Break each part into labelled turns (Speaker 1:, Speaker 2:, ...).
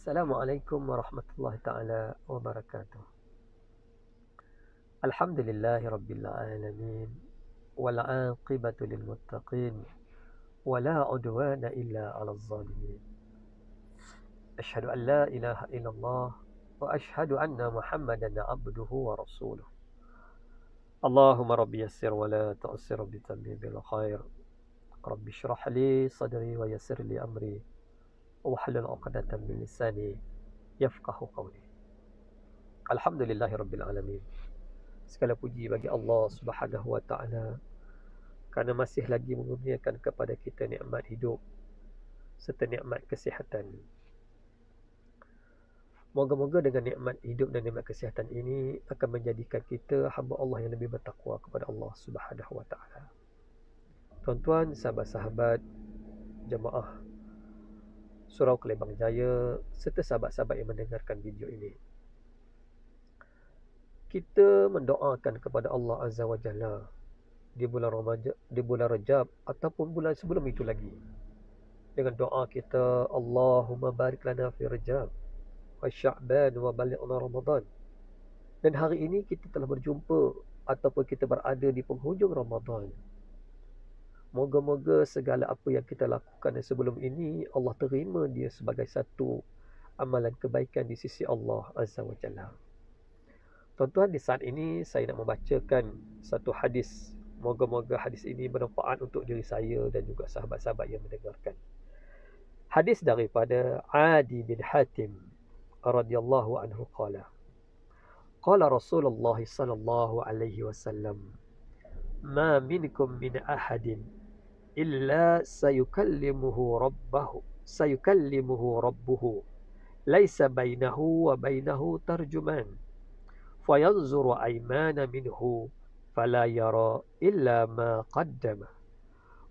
Speaker 1: Assalamualaikum warahmatullahi ta'ala wabarakatuh. Alhamdulillahi rabbil alamin. Wal aqibatu lil muttaqin. Wala udwana illa 'alal zalimin. Asyhadu an la ilaha illallah wa asyhadu anna Muhammadan 'abduhu wa rasuluh. Allahumma rabbi yassir wa la tu'assir bi tamimil khair. Rabbi shrah li sadri wa yassir li amri. Wahlul 'uqdatam min lisani yafqahu qawli. Alhamdulillahirabbil alamin. Segala puji bagi Allah Subhanahu wa taala kerana masih lagi mengurniakan kepada kita nikmat hidup serta nikmat kesihatan. Moga-moga dengan nikmat hidup dan nikmat kesihatan ini akan menjadikan kita hamba Allah yang lebih bertakwa kepada Allah Subhanahu wa taala. Tuan-tuan, sahabat-sahabat jemaah Surau Kelebang Jaya serta sahabat-sahabat yang mendengarkan video ini, kita mendoakan kepada Allah Azza wa Jalla di bulan Rajab ataupun bulan sebelum itu lagi, dengan doa kita, Allahumma barik lana fi Rajab wa Sya'ban wa balighna Ramadan. Dan hari ini kita telah berjumpa ataupun kita berada di penghujung Ramadan. Moga-moga segala apa yang kita lakukan sebelum ini Allah terima dia sebagai satu amalan kebaikan di sisi Allah Azza wa Jalla. Tuan-tuan, di saat ini saya nak membacakan satu hadis. Moga-moga hadis ini bermanfaat untuk diri saya dan juga sahabat-sahabat yang mendengarkan. Hadis daripada Adi bin Hatim radhiyallahu anhu qala. Qala Rasulullah sallallahu alaihi wasallam, "Ma minkum min ahadin illa sayukallimuhu rabbuhu laisa bainahu wa bainahu tarjuman fayanzuru aymana minhu fala yara illa ma qaddama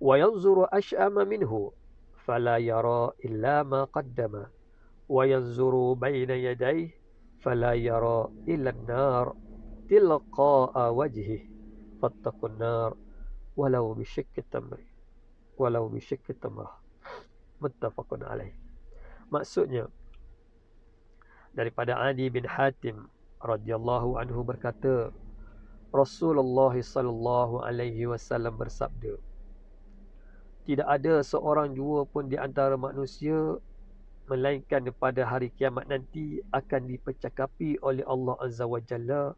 Speaker 1: wa yanzuru ash'ama minhu fala yara illa ma qaddama wa yanzuru bayna yadayhi fala yara illa an-nar tilqa'a wajhihi fattaqun nar walau bisyikki tamrah." Muttafaqun alaih. Maksudnya, daripada Adi bin Hatim radhiyallahu anhu berkata, Rasulullah sallallahu alaihi wasallam bersabda, tidak ada seorang jua pun di antara manusia melainkan pada hari kiamat nanti akan dipercakapi oleh Allah Azza wa Jalla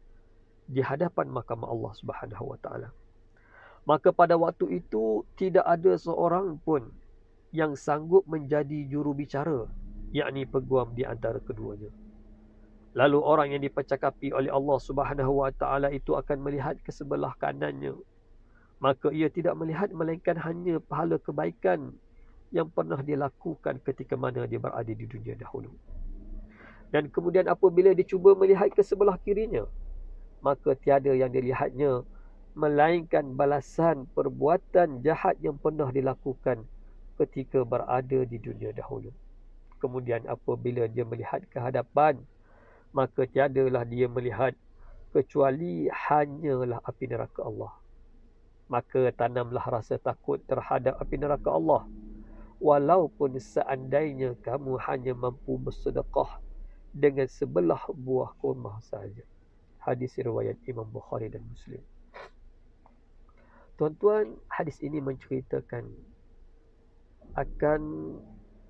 Speaker 1: di hadapan mahkamah Allah Subhanahu wa taala. Maka pada waktu itu tidak ada seorang pun yang sanggup menjadi jurubicara, yakni peguam di antara keduanya. Lalu orang yang dipercakapi oleh Allah Subhanahu wa taala itu akan melihat ke sebelah kanannya. Maka ia tidak melihat melainkan hanya pahala kebaikan yang pernah dilakukan ketika mana dia berada di dunia dahulu. Dan kemudian apabila dia cuba melihat ke sebelah kirinya, maka tiada yang dilihatnya melainkan balasan perbuatan jahat yang pernah dilakukan ketika berada di dunia dahulu. Kemudian apabila dia melihat ke hadapan, maka tiadalah dia melihat kecuali hanyalah api neraka Allah. Maka tanamlah rasa takut terhadap api neraka Allah, walaupun seandainya kamu hanya mampu bersedekah dengan sebelah buah kurma sahaja. Hadis riwayat Imam Bukhari dan Muslim. Tuan-tuan, hadis ini menceritakan akan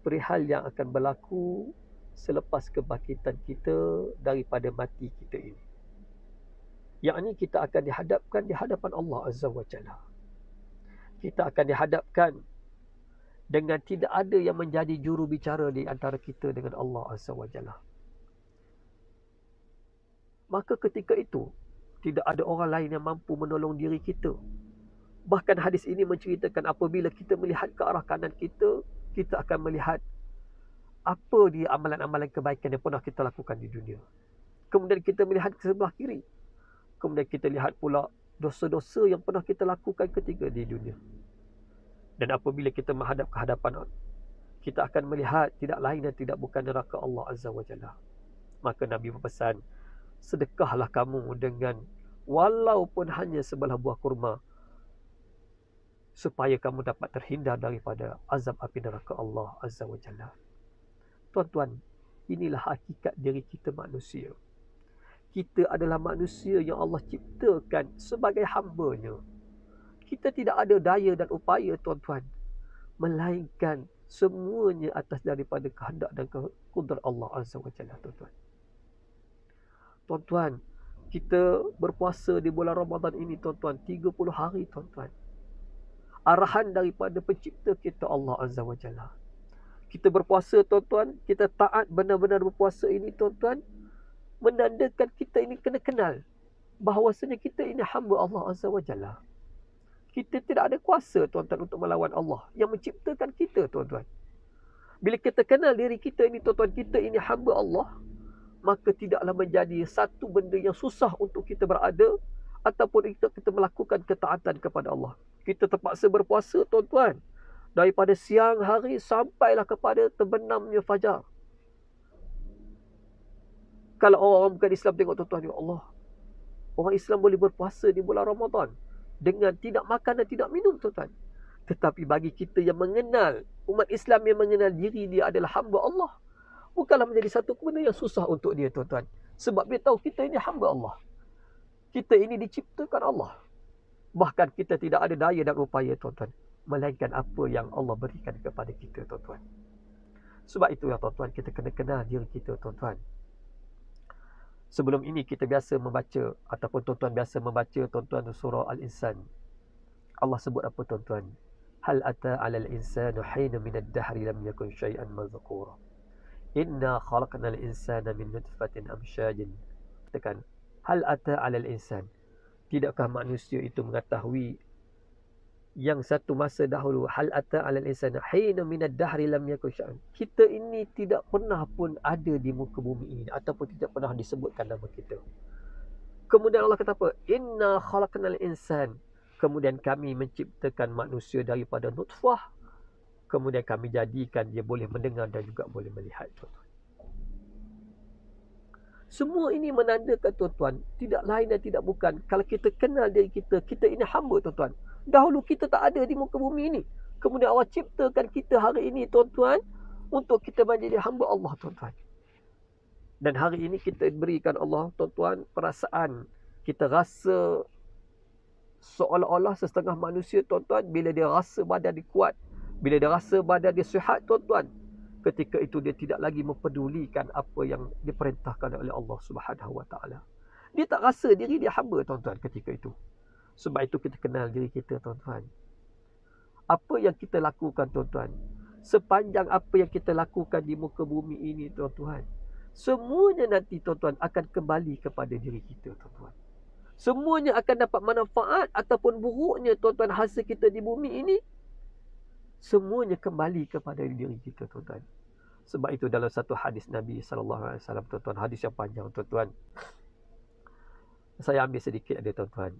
Speaker 1: perihal yang akan berlaku selepas kebangkitan kita daripada mati kita ini. Yakni kita akan dihadapkan di hadapan Allah Azza wa Jalla. Kita akan dihadapkan dengan tidak ada yang menjadi juru bicara di antara kita dengan Allah Azza wa Jalla. Maka ketika itu tidak ada orang lain yang mampu menolong diri kita. Bahkan hadis ini menceritakan apabila kita melihat ke arah kanan kita, kita akan melihat apa dia amalan-amalan kebaikan yang pernah kita lakukan di dunia. Kemudian kita melihat ke sebelah kiri. Kemudian kita lihat pula dosa-dosa yang pernah kita lakukan ketika di dunia. Dan apabila kita menghadap ke hadapan, kita akan melihat tidak lain dan tidak bukan neraka Allah Azza wa Jalla. Maka Nabi berpesan, sedekahlah kamu dengan walaupun hanya sebelah buah kurma, supaya kamu dapat terhindar daripada azab api neraka Allah Azza wa Jalla. Tuan-tuan, inilah hakikat diri kita manusia. Kita adalah manusia yang Allah ciptakan sebagai hamba-Nya. Kita tidak ada daya dan upaya, tuan-tuan, melainkan semuanya atas daripada kehendak dan kudrat Allah Azza wa Jalla, tuan-tuan. Tuan-tuan, kita berpuasa di bulan Ramadan ini, tuan-tuan, 30 hari, tuan-tuan. Arahan daripada pencipta kita Allah Azza wa Jalla. Kita berpuasa, tuan-tuan, kita taat benar-benar berpuasa ini, tuan-tuan, menandakan kita ini kena kenal bahawasanya kita ini hamba Allah Azza wa Jalla. Kita tidak ada kuasa, tuan-tuan, untuk melawan Allah yang menciptakan kita, tuan-tuan. Bila kita kenal diri kita ini, tuan-tuan, kita ini hamba Allah, maka tidaklah menjadi satu benda yang susah untuk kita berada ataupun kita melakukan ketaatan kepada Allah. Kita terpaksa berpuasa, tuan-tuan, daripada siang hari sampailah kepada terbenamnya fajar. Kalau orang bukan Islam tengok, tuan-tuan, ya Allah, orang Islam boleh berpuasa di bulan Ramadan dengan tidak makan dan tidak minum, tuan-tuan. Tetapi bagi kita yang mengenal, umat Islam yang mengenal diri dia adalah hamba Allah, bukanlah menjadi satu benda yang susah untuk dia, tuan-tuan. Sebab dia tahu kita ini hamba Allah. Kita ini diciptakan Allah. Bahkan kita tidak ada daya dan upaya, tuan-tuan, melainkan apa yang Allah berikan kepada kita, tuan-tuan. Sebab itu ya, tuan-tuan, kita kena kenal diri kita, tuan-tuan. Sebelum ini kita biasa membaca, ataupun tuan-tuan biasa membaca, tuan-tuan, surah Al-Insan. Allah sebut apa, tuan-tuan? Hal ata 'alal insani hina minad dahri lam yakun syai'an madhkura. Inna khalaqnal insana min nutfatin amsyajin. Katakan, hal ata 'alal insan. Tidakkah manusia itu mengetahui yang satu masa dahulu, hal ata 'alal insani hina minad dahri lam yakun syai'an. Kita ini tidak pernah pun ada di muka bumi ini, ataupun tidak pernah disebutkan nama kita. Kemudian Allah kata apa? Inna khalaqnal insan. Kemudian kami menciptakan manusia daripada nutfah. Kemudian kami jadikan dia boleh mendengar dan juga boleh melihat, tuan-tuan. Semua ini menandakan, tuan-tuan, tidak lain dan tidak bukan, kalau kita kenal diri kita, kita ini hamba, tuan-tuan. Dahulu kita tak ada di muka bumi ini. Kemudian Allah ciptakan kita hari ini, tuan-tuan, untuk kita menjadi hamba Allah, tuan-tuan. Dan hari ini kita berikan Allah, tuan-tuan, perasaan. Kita rasa seolah-olah setengah manusia, tuan-tuan, bila dia rasa badan dia kuat, bila dia rasa badan dia sihat, tuan-tuan, ketika itu dia tidak lagi mempedulikan apa yang diperintahkan oleh Allah Subhanahu wa taala. Dia tak rasa diri dia hamba, tuan-tuan, ketika itu. Sebab itu kita kenal diri kita, tuan-tuan. Apa yang kita lakukan, tuan-tuan, sepanjang apa yang kita lakukan di muka bumi ini, tuan-tuan, semuanya nanti, tuan-tuan, akan kembali kepada diri kita, tuan-tuan. Semuanya akan dapat manfaat ataupun buruknya, tuan-tuan, hasil kita di bumi ini, semuanya kembali kepada diri kita, tuan-tuan. Sebab itu dalam satu hadis Nabi SAW, tuan-tuan, hadis yang panjang, tuan-tuan, saya ambil sedikit ada, tuan-tuan.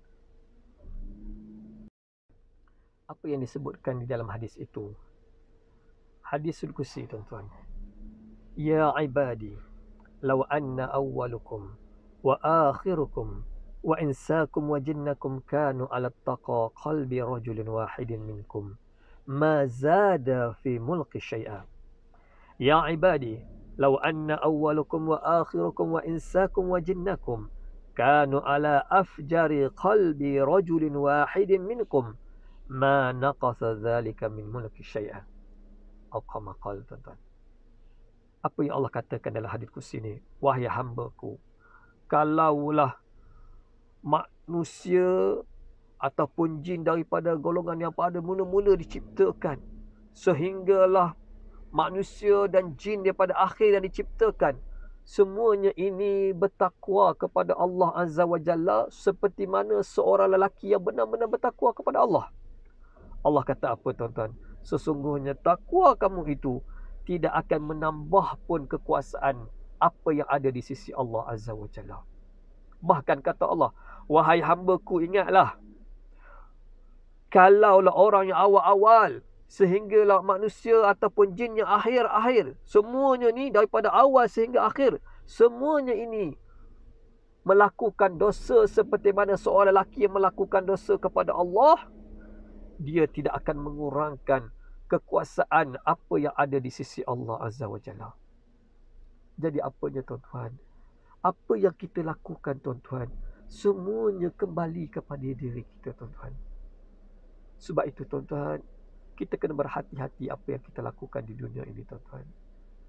Speaker 1: Apa yang disebutkan di dalam hadis itu? Hadisul Qudsi, tuan-tuan. Ya ibadi, law anna awwalukum wa akhirukum wa insakum wa jinnakum kanu ala taqa qalbi rajulin wahidin minkum ma zada fi mulki syai'a. Ya ibadi, law anna awwalukum wa akhirukum wa insakum wa jinnakum kanu ala afjari qalbi rajulin wahidin minkum ma naqasa dhalika min mulki syai'a. Atau kama qala, tuan-tuan. Apa yang Allah katakan dalam hadis kursi ini? Wahai hamba-Ku, kalaulah manusia ataupun jin daripada golongan yang pada mula-mula diciptakan, sehinggalah manusia dan jin daripada akhir yang diciptakan, semuanya ini bertakwa kepada Allah Azza wa Jalla seperti mana seorang lelaki yang benar-benar bertakwa kepada Allah. Allah kata apa, tuan-tuan? Sesungguhnya takwa kamu itu tidak akan menambah pun kekuasaan apa yang ada di sisi Allah Azza wa Jalla. Bahkan kata Allah, wahai hamba-Ku, ingatlah, kalaulah orang yang awal-awal sehinggalah manusia ataupun jin yang akhir-akhir, semuanya ni daripada awal sehingga akhir, semuanya ini melakukan dosa seperti mana seorang lelaki yang melakukan dosa kepada Allah, dia tidak akan mengurangkan kekuasaan apa yang ada di sisi Allah Azza wa Jalla. Jadi apanya tuan-tuan? Apa yang kita lakukan tuan-tuan, semuanya kembali kepada diri kita tuan-tuan. Sebab itu tuan-tuan, kita kena berhati-hati apa yang kita lakukan di dunia ini tuan-tuan.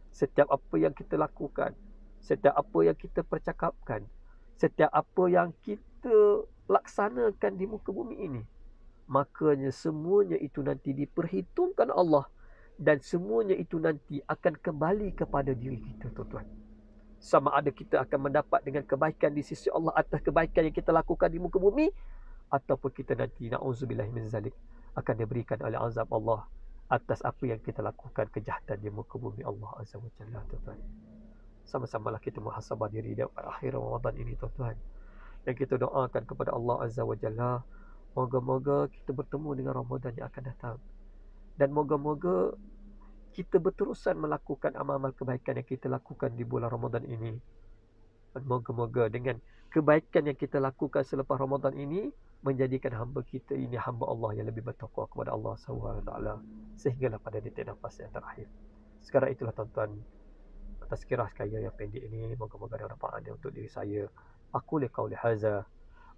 Speaker 1: Setiap apa yang kita lakukan, setiap apa yang kita percakapkan, setiap apa yang kita laksanakan di muka bumi ini, makanya semuanya itu nanti diperhitungkan Allah, dan semuanya itu nanti akan kembali kepada diri kita tuan-tuan. Sama ada kita akan mendapat dengan kebaikan di sisi Allah atas kebaikan yang kita lakukan di muka bumi, ataupun kita nanti na'udzubillah min zalik akan diberikan oleh azab Allah atas apa yang kita lakukan kejahatan di muka bumi Allah Azza wa Jalla tuan-tuan. Sama-samalah kita muhasabah diri di akhir Ramadan ini tuan-tuan. Dan kita doakan kepada Allah Azza wa Jalla, moga-moga kita bertemu dengan Ramadan yang akan datang. Dan moga-moga kita berterusan melakukan amal-amal kebaikan yang kita lakukan di bulan Ramadan ini. Dan moga-moga dengan kebaikan yang kita lakukan selepas Ramadan ini, menjadikan hamba kita ini hamba Allah yang lebih bertakwa kepada Allah SWT, sehinggalah pada detik nafas yang terakhir. Sekarang itulah tuan-tuan, atas kirah sekaya yang pendek ini, moga-moga ada manfaat untuk diri saya. Aku liqauli haza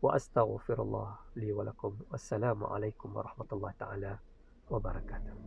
Speaker 1: wa astaghfirullah li wa lakum. Wassalamualaikum warahmatullahi taala wabarakatuh.